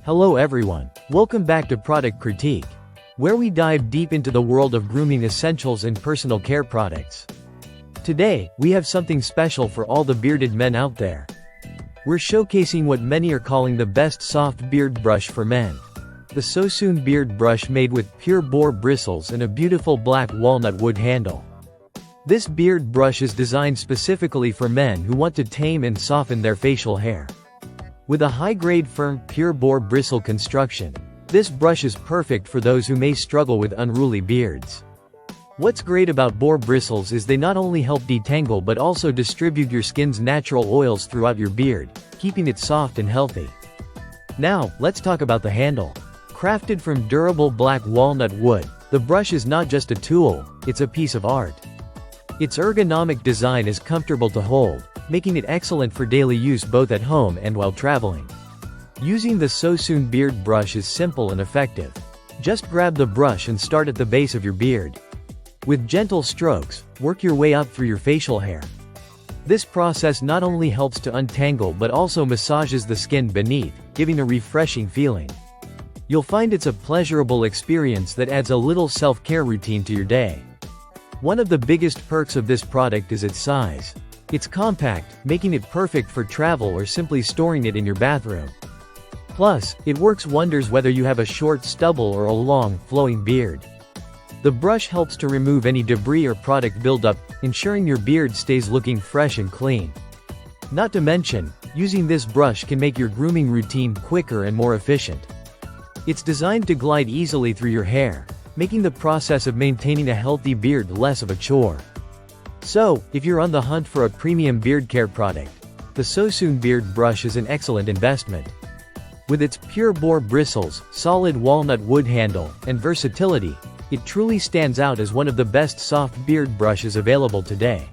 Hello everyone, welcome back to Product Critique, where we dive deep into the world of grooming essentials and personal care products. Today, we have something special for all the bearded men out there. We're showcasing what many are calling the best soft beard brush for men. The Sosoon beard brush made with pure boar bristles and a beautiful black walnut wood handle. This beard brush is designed specifically for men who want to tame and soften their facial hair. With a high-grade firm, pure boar bristle construction, this brush is perfect for those who may struggle with unruly beards. What's great about boar bristles is they not only help detangle but also distribute your skin's natural oils throughout your beard, keeping it soft and healthy. Now, let's talk about the handle. Crafted from durable black walnut wood, the brush is not just a tool, it's a piece of art. Its ergonomic design is comfortable to hold, making it excellent for daily use both at home and while traveling. Using the Sosoon beard brush is simple and effective. Just grab the brush and start at the base of your beard. With gentle strokes, work your way up through your facial hair. This process not only helps to untangle but also massages the skin beneath, giving a refreshing feeling. You'll find it's a pleasurable experience that adds a little self-care routine to your day. One of the biggest perks of this product is its size. It's compact, making it perfect for travel or simply storing it in your bathroom. Plus, it works wonders whether you have a short stubble or a long, flowing beard. The brush helps to remove any debris or product buildup, ensuring your beard stays looking fresh and clean. Not to mention, using this brush can make your grooming routine quicker and more efficient. It's designed to glide easily through your hair, making the process of maintaining a healthy beard less of a chore. So, if you're on the hunt for a premium beard care product, the Sosoon beard brush is an excellent investment. With its pure boar bristles, solid walnut wood handle, and versatility, it truly stands out as one of the best soft beard brushes available today.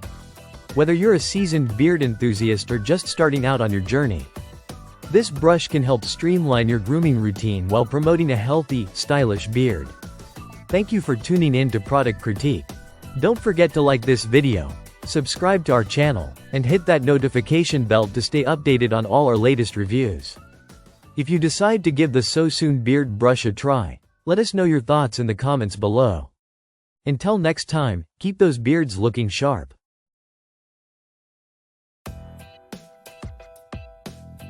Whether you're a seasoned beard enthusiast or just starting out on your journey, this brush can help streamline your grooming routine while promoting a healthy, stylish beard. Thank you for tuning in to Product Critique. Don't forget to like this video, subscribe to our channel, and hit that notification bell to stay updated on all our latest reviews. If you decide to give the Sosoon beard brush a try, let us know your thoughts in the comments below. Until next time, keep those beards looking sharp.